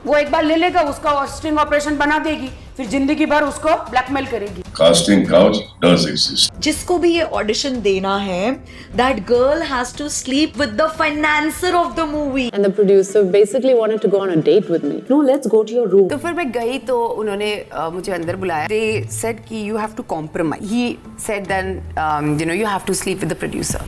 वो एक बार ले लेगा, उसका स्ट्रिंग ऑपरेशन बना देगी, फिर जिंदगी भर उसको ब्लैकमेल करेगी। Casting couch does exist. जिसको भी ये ऑडिशन देना है, that girl has to sleep with the financer of the movie. And the producer basically wanted to go on a date with me. No, let's go to your room. तो फिर मैं गई तो उन्होंने मुझे अंदर बुलाया। They said कि you have to compromise. He said then you have to sleep with the producer.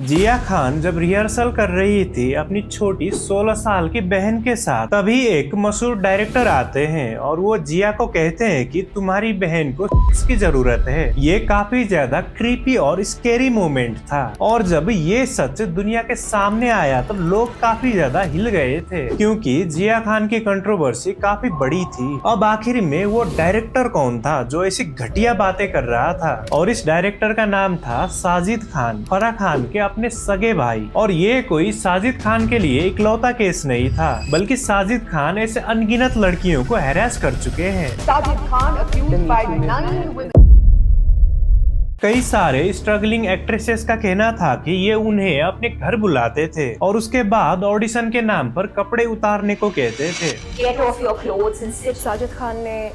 जिया खान जब रिहर्सल कर रही थी अपनी छोटी 16 साल की बहन के साथ, तभी एक मशहूर डायरेक्टर आते हैं और वो जिया को कहते हैं कि तुम्हारी बहन को सेक्स की जरूरत है। ये काफी ज्यादा क्रीपी और स्केरी मोमेंट था और जब ये सच दुनिया के सामने आया तो लोग काफी ज्यादा हिल गए थे, क्योंकि जिया खान की कंट्रोवर्सी काफी बड़ी थी। अब आखिर में वो डायरेक्टर कौन था जो ऐसी घटिया बातें कर रहा था, और इस डायरेक्टर का नाम था साजिद खान, फराह खान के अपने सगे भाई। और ये कोई साजिद खान के लिए इकलौता केस नहीं था, बल्कि साजिद खान ऐसे अनगिनत लड़कियों को हैरेस कर चुके हैं। Sajid Khan accused by none with कई सारे स्ट्रगलिंग एक्ट्रेसेस का कहना था कि ये उन्हें अपने घर बुलाते थे और उसके बाद ऑडिशन के नाम पर कपड़े उतारने को कहते थे। get off your clothes and sit। Sajid Khan ने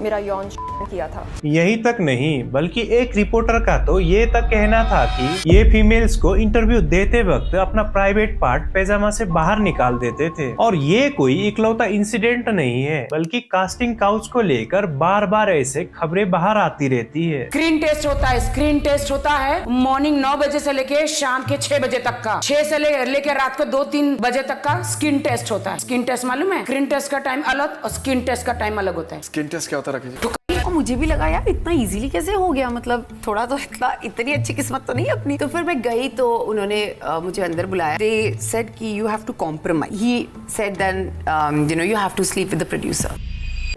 मेरा यौन किया था। यही तक नहीं, बल्कि एक रिपोर्टर का तो ये तक कहना था कि ये फीमेल्स को इंटरव्यू देते वक्त अपना प्राइवेट पार्ट पैजामा से बाहर निकाल देते थे। और ये कोई इकलौता इंसिडेंट नहीं है, बल्कि कास्टिंग काउच को लेकर बार बार ऐसे खबरें बाहर आती रहती है। स्क्रीन टेस्ट होता है, स्क्रीन टेस्ट होता है मॉर्निंग 9 बजे से लेके शाम के 6 बजे तक का, 6 से लेके रात को 2-3 बजे तक का स्किन टेस्ट होता है। स्किन टेस्ट मालूम है? स्क्रीन टेस्ट का टाइम अलग और स्किन टेस्ट का टाइम अलग होता है। स्किन टेस्ट क्या होता है रखिए? और मुझे भी लगा यार इतना इजीली कैसे हो गया, मतलब थोड़ा तो इतनी अच्छी किस्मत तो नहीं अपनी। तो फिर मैं गई तो उन्होंने मुझे अंदर बुलाया। They said कि you have to compromise. He said then you have to sleep with the producer.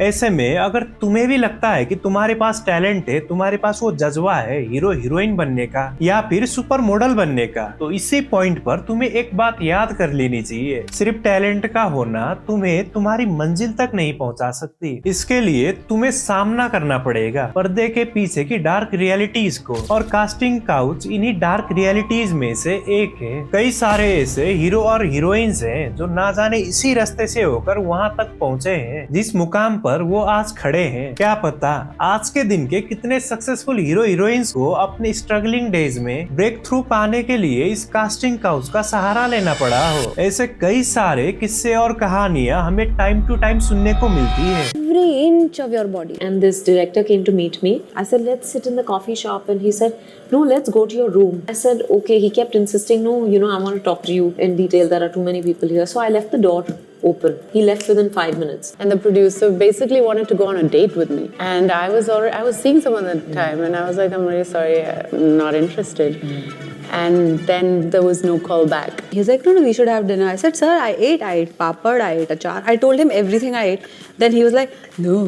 ऐसे में अगर तुम्हें भी लगता है कि तुम्हारे पास टैलेंट है, तुम्हारे पास वो जज्बा है हीरो हीरोइन बनने का या फिर सुपर मॉडल बनने का, तो इसी पॉइंट पर तुम्हें एक बात याद कर लेनी चाहिए, सिर्फ टैलेंट का होना तुम्हें तुम्हारी मंजिल तक नहीं पहुंचा सकती। इसके लिए तुम्हें सामना करना पड़ेगा पर्दे के पीछे की डार्क रियलिटीज को, और कास्टिंग काउच इन्हीं डार्क रियलिटीज में से एक है। कई सारे ऐसे हीरो और हीरोइंस हैं जो ना जाने इसी रास्ते से होकर वहां तक पहुंचे हैं जिस मुकाम पर वो आज खड़े हैं। क्या पता आज के दिन के कितने सक्सेसफुल हीरो हीरोइंस को अपने स्ट्रगलिंग डेज में ब्रेक थ्रू पाने के लिए इस कास्टिंग काउच का सहारा लेना पड़ा हो। ऐसे कई सारे किस्से और कहानियां हमें टाइम टू टाइम सुनने को मिलती है। Every inch of your body. And this director came to meet me. I said, let's sit in the coffee shop. And he said, no, let's go to your room. I said, okay. He kept insisting, no, I want to talk to you in detail. There are too many people here. So I left the door open. He left within 5 minutes. And the producer basically wanted to go on a date with me. And I was seeing someone at the time, and I was like, I'm really sorry, I'm not interested. And then there was no call back. He's like, no, we should have dinner. I said, sir, I ate papad, I ate achar. I told him everything I ate. Then he was like, no,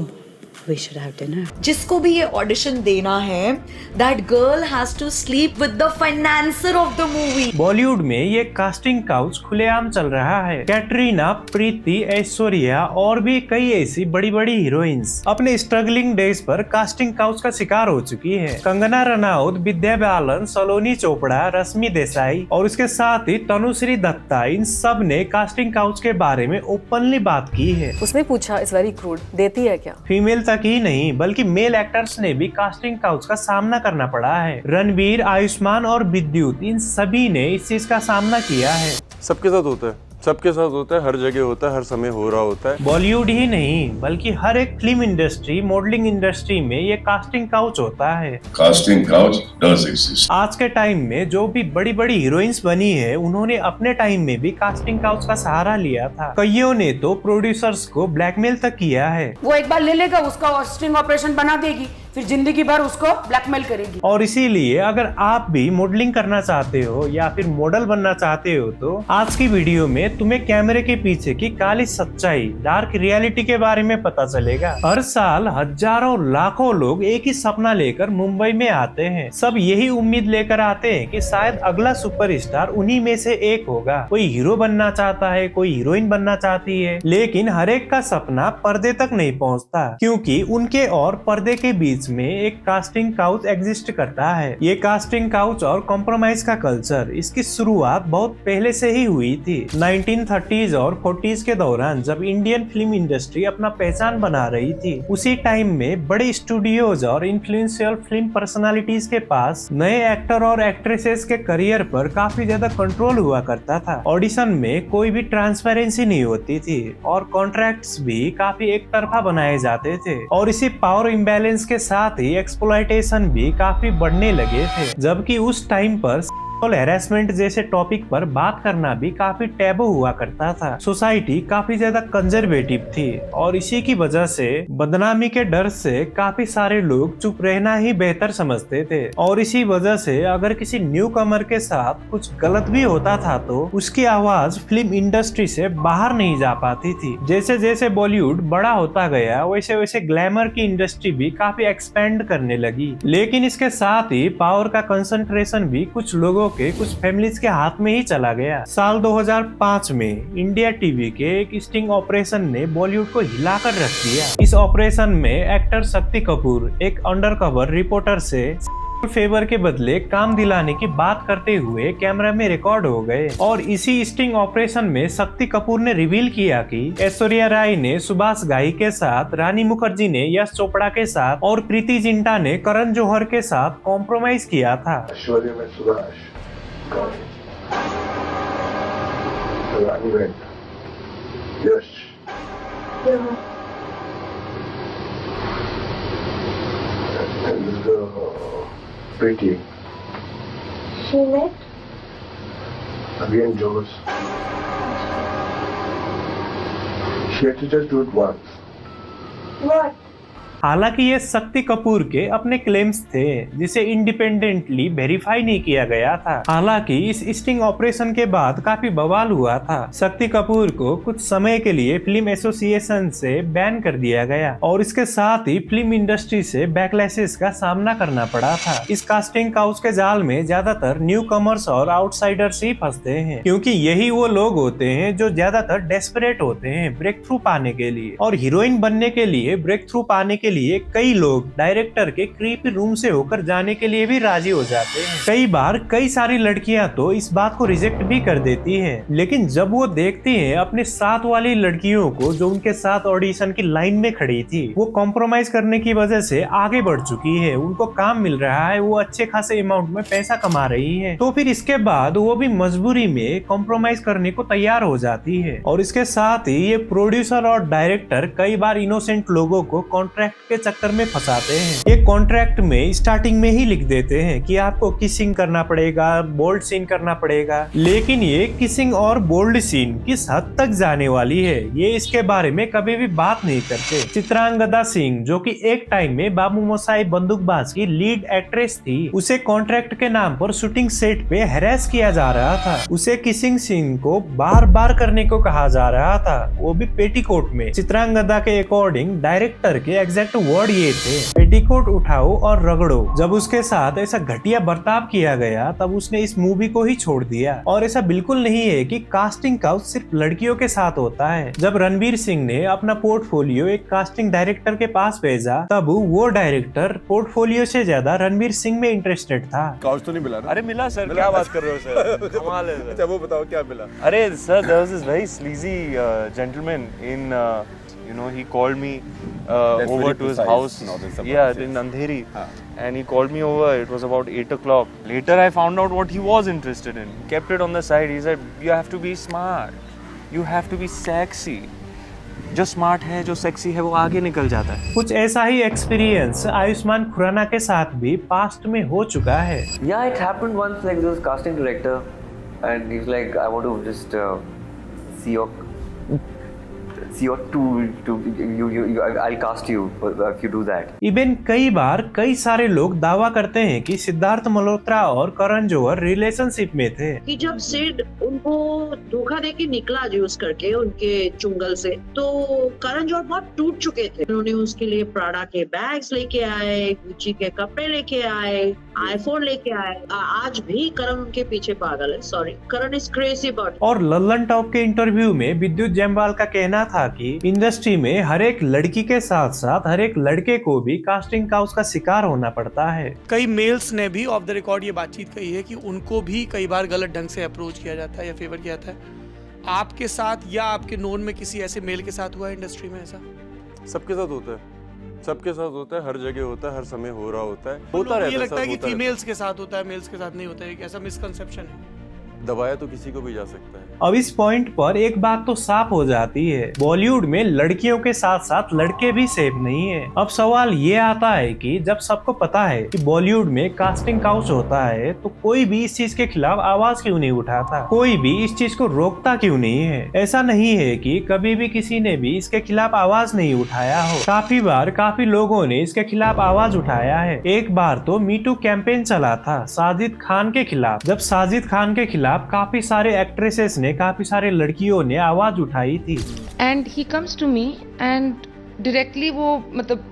we should have dinner. जिसको भी ये audition देना है, that girl has to sleep with the financer of the movie. Bollywood में ये casting couch खुलेआम चल रहा है। कैटरीना, प्रीति, ऐश्वर्या और भी कई ऐसी बड़ी बड़ी हीरोइंस अपने स्ट्रगलिंग डेज पर कास्टिंग काउच का शिकार हो चुकी है। कंगना रनौत, विद्या बालन, सलोनी चोपड़ा, रश्मि देसाई और उसके साथ ही तनुश्री दत्ता, इन सब ने कास्टिंग काउच के बारे में ओपनली बात की है। उसने पूछा, इज वेरी क्रूड, देती है क्या? फीमेल तक ही नहीं बल्कि मेल एक्टर्स ने भी कास्टिंग काउच का सामना करना पड़ा है। रणवीर, आयुष्मान और विद्युत, इन सभी ने इस चीज का सामना किया है। सबके साथ होता है, सबके साथ होता है, हर जगह होता है, हर समय हो रहा होता है। बॉलीवुड ही नहीं बल्कि हर एक फिल्म इंडस्ट्री, मॉडलिंग इंडस्ट्री में ये कास्टिंग काउच होता है। Casting couch does exist. आज के टाइम में जो भी बड़ी बड़ी हीरोइंस बनी है, उन्होंने अपने टाइम में भी कास्टिंग काउच का सहारा लिया था। कईयों ने तो प्रोड्यूसर्स को ब्लैकमेल तक किया है। वो एक बार ले लेगा, उसका स्ट्रिंग ऑपरेशन बना देगी, फिर जिंदगी भर उसको ब्लैकमेल करेगी। और इसीलिए अगर आप भी मॉडलिंग करना चाहते हो या फिर मॉडल बनना चाहते हो तो आज की वीडियो में तुम्हें कैमरे के पीछे की काली सच्चाई, डार्क रियलिटी के बारे में पता चलेगा। हर साल हजारों लाखों लोग एक ही सपना लेकर मुंबई में आते हैं। सब यही उम्मीद लेकर आते हैं कि शायद अगला सुपरस्टार उन्हीं में से एक होगा। कोई हीरो बनना चाहता है, कोई हीरोइन बनना चाहती है, लेकिन हर एक का सपना पर्दे तक नहीं पहुंचता, क्योंकि उनके और पर्दे के बीच बीच में एक कास्टिंग काउच एग्जिस्ट करता है। ये कास्टिंग काउच और कॉम्प्रोमाइज का कल्चर, इसकी शुरुआत बहुत पहले से ही हुई थी। 1930s और 40s के दौरान जब इंडियन फिल्म इंडस्ट्री अपना पहचान बना रही थी, उसी टाइम में बड़े स्टूडियोज और इन्फ्लुएंशियल फिल्म पर्सनालिटीज के पास नए एक्टर और एक्ट्रेसेस के करियर पर काफी ज्यादा कंट्रोल हुआ करता था। ऑडिशन में कोई भी ट्रांसपेरेंसी नहीं होती थी और कॉन्ट्रैक्ट्स भी काफी एक तरफा बनाए जाते थे और इसी पावर इम्बैलेंस के साथ ही एक्सप्लॉयटेशन भी काफी बढ़ने लगे थे। जबकि उस टाइम पर हैरेसमेंट जैसे टॉपिक पर बात करना भी काफी टैबू हुआ करता था। सोसाइटी काफी ज्यादा कंजर्वेटिव थी और इसी की वजह से बदनामी के डर से काफी सारे लोग चुप रहना ही बेहतर समझते थे और इसी वजह से अगर किसी न्यू कमर के साथ कुछ गलत भी होता था तो उसकी आवाज फिल्म इंडस्ट्री से बाहर नहीं जा पाती थी। जैसे जैसे बॉलीवुड बड़ा होता गया वैसे वैसे ग्लैमर की इंडस्ट्री भी काफी एक्सपेंड करने लगी, लेकिन इसके साथ ही पावर का कंसंट्रेशन भी कुछ लोगों के कुछ फैमिलीज के हाथ में ही चला गया। साल 2005 में इंडिया टीवी के एक स्टिंग ऑपरेशन ने बॉलीवुड को हिलाकर रख दिया। इस ऑपरेशन में एक्टर शक्ति कपूर एक अंडरकवर रिपोर्टर से फेवर के बदले काम दिलाने की बात करते हुए कैमरा में रिकॉर्ड हो गए और इसी स्टिंग ऑपरेशन में शक्ति कपूर ने रिवील किया कि ऐश्वर्या राय ने सुभाष घाई के साथ, रानी मुखर्जी ने यश चोपड़ा के साथ और प्रीति जिंटा ने करण जौहर के साथ कॉम्प्रोमाइज किया था। ऐश्वर्या में सुभाष रानी में यश Pretty. She met? Again, Joes. She had to just do it once. What? हालांकि ये शक्ति कपूर के अपने क्लेम्स थे जिसे इंडिपेंडेंटली वेरीफाई नहीं किया गया था। हालांकि इस स्टिंग ऑपरेशन के बाद काफी बवाल हुआ था। शक्ति कपूर को कुछ समय के लिए फिल्म एसोसिएशन से बैन कर दिया गया और इसके साथ ही फिल्म इंडस्ट्री से बैकलैशेस का सामना करना पड़ा था। इस कास्टिंग काउच के जाल में ज्यादातर न्यू कमर्स और आउटसाइडर्स ही फंसते हैं, क्योंकि यही वो लोग होते हैं जो ज्यादातर डेस्परेट होते हैं ब्रेक थ्रू पाने के लिए, और हीरोइन बनने के लिए ब्रेक थ्रू पाने के लिए कई लोग डायरेक्टर के क्रीपी रूम से होकर जाने के लिए भी राजी हो जाते हैं। कई बार कई सारी लड़कियां तो इस बात को रिजेक्ट भी कर देती हैं, लेकिन जब वो देखती हैं अपने साथ वाली लड़कियों को जो उनके साथ ऑडिशन की लाइन में खड़ी थी, वो कॉम्प्रोमाइज करने की वजह से आगे बढ़ चुकी है, उनको काम मिल रहा है, वो अच्छे खासे अमाउंट में पैसा कमा रही है, तो फिर इसके बाद वो भी मजबूरी में कॉम्प्रोमाइज करने को तैयार हो जाती है। और इसके साथ ही ये प्रोड्यूसर और डायरेक्टर कई बार इनोसेंट लोगों को कॉन्ट्रैक्ट के चक्कर में फंसाते हैं। ये कॉन्ट्रैक्ट में स्टार्टिंग में ही लिख देते हैं कि आपको किसिंग करना पड़ेगा, बोल्ड सीन करना पड़ेगा, लेकिन ये किसिंग और बोल्ड सीन किस हद तक जाने वाली है ये इसके बारे में कभी भी बात नहीं करते। चित्रांगदा सिंह जो कि एक टाइम में बाबू मोशाई बंदूकबाज की लीड एक्ट्रेस थी, उसे कॉन्ट्रैक्ट के नाम पर शूटिंग सेट पे हैरेस किया जा रहा था। उसे किसिंग सीन को बार बार करने को कहा जा रहा था, वो भी पेटीकोट में। चित्रांगदा के अकॉर्डिंग डायरेक्टर के एग्जैक्ट वर्ड ये थे, पेटीकोट उठाओ और रगड़ो। जब उसके साथ ऐसा घटिया बर्ताव किया गया तब उसने इस मूवी को ही छोड़ दिया। और ऐसा बिल्कुल नहीं है कि कास्टिंग काउच सिर्फ लड़कियों के साथ होता है। जब रणवीर सिंह ने अपना पोर्टफोलियो एक कास्टिंग डायरेक्टर के पास भेजा तब वो डायरेक्टर पोर्टफोलियो से ज्यादा रणवीर सिंह में इंटरेस्टेड था। काउच तो नहीं मिला ना? अरे मिला सर, क्या बात कर रहे हो सर, कमाल है सर। अच्छा वो बताओ क्या मिला? अरे sir, there was this very sleazy gentleman in you know, he called me over to his house, yeah, in Andheri, and he called me over. It was about 8 o'clock. Later I found out what he was interested in. He kept it on the side. He said, you have to be smart, you have to be sexy. जो smart है, जो sexy है, वो आगे निकल जाता है। कुछ ऐसा ही एक्सपीरियंस आयुष्मान खुराना के साथ भी पास्ट में हो चुका है। Yeah, it happened once. Like there was a casting director, and he was like, I want to just see your I'll cast you if you do that. Even कई बार कई सारे लोग दावा करते हैं कि सिद्धार्थ मल्होत्रा और करण जौहर रिलेशनशिप में थे, कि जब सिड उनको धोखा देके निकला यूज करके उनके चुंगल से, तो करण जौहर बहुत टूट चुके थे। उन्होंने उसके लिए प्राडा के बैग्स लेके आए, गुच्ची के कपड़े लेके आए, आईफोन लेके आए। आज भी करण उनके पीछे पागल है। Sorry, Karan is crazy about. और लल्लन टॉक के इंटरव्यू में विद्युत जामवाल का कहना था था कि इंडस्ट्री में हर एक लड़की के साथ साथ हर एक लड़के को भी कास्टिंग काउच का शिकार होना पड़ता है। कई मेल्स ने भी ऑफ द रिकॉर्ड ये बातचीत कही है कि उनको भी कई बार गलत ढंग से अप्रोच किया जाता है या फेवर किया जाता है। आपके साथ या आपके नोन में किसी ऐसे मेल के साथ हुआ है इंडस्ट्री में ऐसा? सबके साथ होता है, सबके साथ होता है, हर जगह होता है, हर समय हो रहा होता है, होता रहता है। ये लगता है कि होता फीमेल्स के साथ होता है, मेल्स के साथ नहीं होता है, ऐसा मिसकंसेप्शन है। दबाया तो किसी को भी जा सकता है। अब इस पॉइंट पर एक बात तो साफ हो जाती है, बॉलीवुड में लड़कियों के साथ साथ लड़के भी सेफ नहीं है। अब सवाल ये आता है कि जब सबको पता है कि बॉलीवुड में कास्टिंग काउच होता है तो कोई भी इस चीज के खिलाफ आवाज क्यों नहीं उठाता, कोई भी इस चीज को रोकता क्यों नहीं है? ऐसा नहीं है कि कभी भी किसी ने भी इसके खिलाफ आवाज नहीं उठाया हो, काफी बार काफी लोगों ने इसके खिलाफ आवाज उठाया है। एक बार तो मीटू कैंपेन चला था साजिद खान के खिलाफ, जब साजिद खान के खिलाफ काफी सारे एक्ट्रेसेस ने, काफी सारे लड़कियों ने आवाज उठाई थी। And he comes to me and directly वो मतलब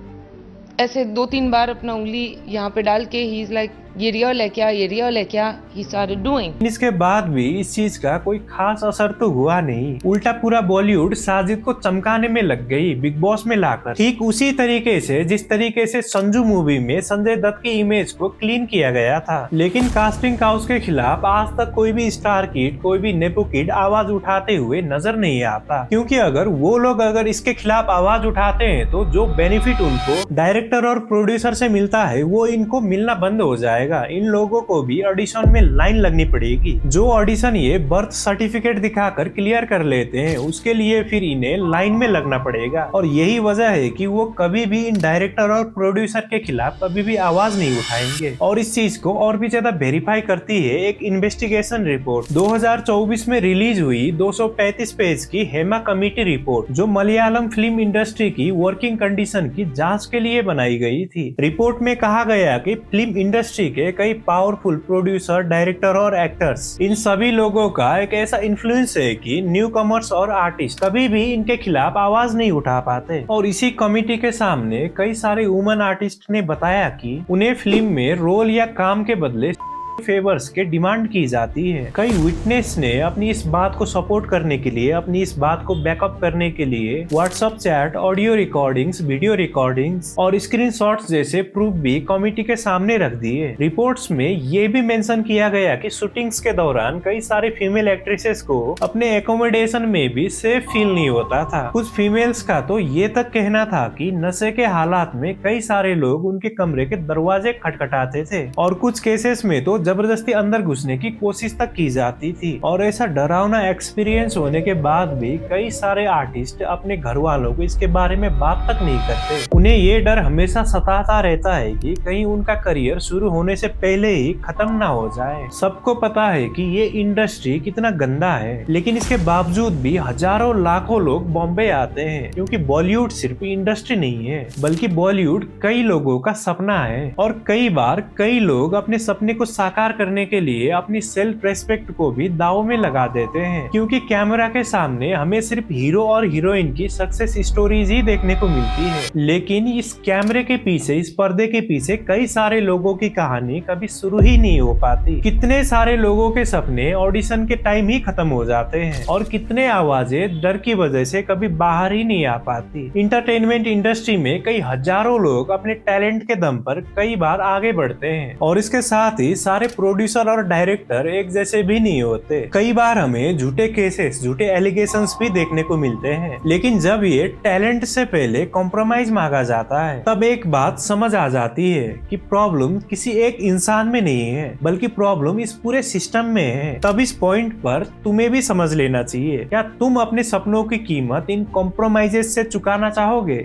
ऐसे 2-3 बार अपना उंगली यहाँ पे डाल के ही इज लाइक ये रियल है क्या, ये रियल है क्या, ही स्टार्टेड डूइंग। इसके बाद भी इस चीज का कोई खास असर तो हुआ नहीं, उल्टा पूरा बॉलीवुड साजिद को चमकाने में लग गई बिग बॉस में लाकर। ठीक उसी तरीके से जिस तरीके से संजू मूवी में संजय दत्त की इमेज को क्लीन किया गया था। लेकिन कास्टिंग काउच के खिलाफ आज तक कोई भी स्टार किड, कोई भी नेपो किड आवाज उठाते हुए नजर नहीं आता, क्योंकि अगर वो लोग अगर इसके खिलाफ आवाज उठाते हैं तो जो बेनिफिट उनको डायरेक्टर और प्रोड्यूसर से मिलता है वो इनको मिलना बंद हो जाएगा। इन लोगों को भी ऑडिशन में लाइन लगनी पड़ेगी। जो ऑडिशन ये बर्थ सर्टिफिकेट दिखाकर क्लियर कर लेते हैं उसके लिए फिर इन्हें लाइन में लगना पड़ेगा। और यही वजह है कि वो कभी भी इन डायरेक्टर और प्रोड्यूसर के खिलाफ कभी भी आवाज नहीं उठाएंगे। और इस चीज को और भी ज्यादा वेरीफाई करती है एक इन्वेस्टिगेशन रिपोर्ट 2024 में रिलीज हुई 235 पेज की हेमा कमेटी रिपोर्ट, जो मलयालम फिल्म इंडस्ट्री की वर्किंग कंडीशन की जांच के लिए बनाई गई थी। रिपोर्ट में कहा गया कि फिल्म इंडस्ट्री के कई पावरफुल प्रोड्यूसर, डायरेक्टर और एक्टर्स, इन सभी लोगों का एक ऐसा इन्फ्लुएंस है कि न्यू कमर्स और आर्टिस्ट कभी भी इनके खिलाफ आवाज नहीं उठा पाते। और इसी कमिटी के सामने कई सारे वुमेन आर्टिस्ट ने बताया कि उन्हें फिल्म में रोल या काम के बदले फेवर्स के डिमांड की जाती है। कई विटनेस ने अपनी इस बात को सपोर्ट करने के लिए, अपनी इस बात को बैकअप करने के लिए WhatsApp chat, audio recordings, video recordings और स्क्रीनशॉट्स जैसे प्रूफ भी कमेटी के सामने रख दिए। रिपोर्ट्स में ये भी मेंशन किया गया कि शूटिंग्स के दौरान कई सारे फीमेल एक्ट्रेसेस को अपने एकोमोडेशन में भी सेफ फील नहीं होता था। कुछ फीमेल्स का तो ये तक कहना था कि नशे के हालात में कई सारे लोग उनके कमरे के दरवाजे खटखटाते थे और कुछ केसेस में तो जबरदस्ती अंदर घुसने की कोशिश तक की जाती थी। और ऐसा डरावना एक्सपीरियंस होने के बाद भी कई सारे आर्टिस्ट अपने घर वालों को इसके बारे में बात तक नहीं करते। उन्हें ये डर हमेशा सताता रहता है कि कहीं उनका करियर शुरू होने से पहले ही खत्म ना हो जाए। सबको पता है कि ये इंडस्ट्री कितना गंदा है, लेकिन इसके बावजूद भी हजारों लाखों लोग बॉम्बे आते हैं, क्योंकि बॉलीवुड सिर्फ इंडस्ट्री नहीं है बल्कि बॉलीवुड कई लोगों का सपना है। और कई बार कई लोग अपने सपने को साकार करने के लिए अपनी सेल्फ रेस्पेक्ट को भी दाव में लगा देते हैं, क्योंकि कैमरा के सामने हमें सिर्फ हीरो और हीरोइन की सक्सेस स्टोरीज ही देखने को मिलती है। लेकिन इस कैमरे के पीछे, इस पर्दे के पीछे कई सारे लोगों की कहानी कभी शुरू ही नहीं हो पाती। कितने सारे लोगों के सपने ऑडिशन के टाइम ही खत्म हो जाते हैं और कितने आवाजें डर की वजह से कभी बाहर ही नहीं आ पाती। इंटरटेनमेंट इंडस्ट्री में कई हजारों लोग अपने टैलेंट के दम पर कई बार आगे बढ़ते हैं और इसके साथ ही सारे प्रोड्यूसर और डायरेक्टर एक जैसे भी नहीं होते। कई बार हमें झूठे केसेस, झूठे एलिगेशंस भी देखने को मिलते हैं। लेकिन जब ये टैलेंट से पहले कॉम्प्रोमाइज मांगा जाता है तब एक बात समझ आ जाती है कि प्रॉब्लम किसी एक इंसान में नहीं है बल्कि प्रॉब्लम इस पूरे सिस्टम में है। तब इस पॉइंट पर तुम्हें भी समझ लेना चाहिए, क्या तुम अपने सपनों की कीमत इन कॉम्प्रोमाइजेस से चुकाना चाहोगे?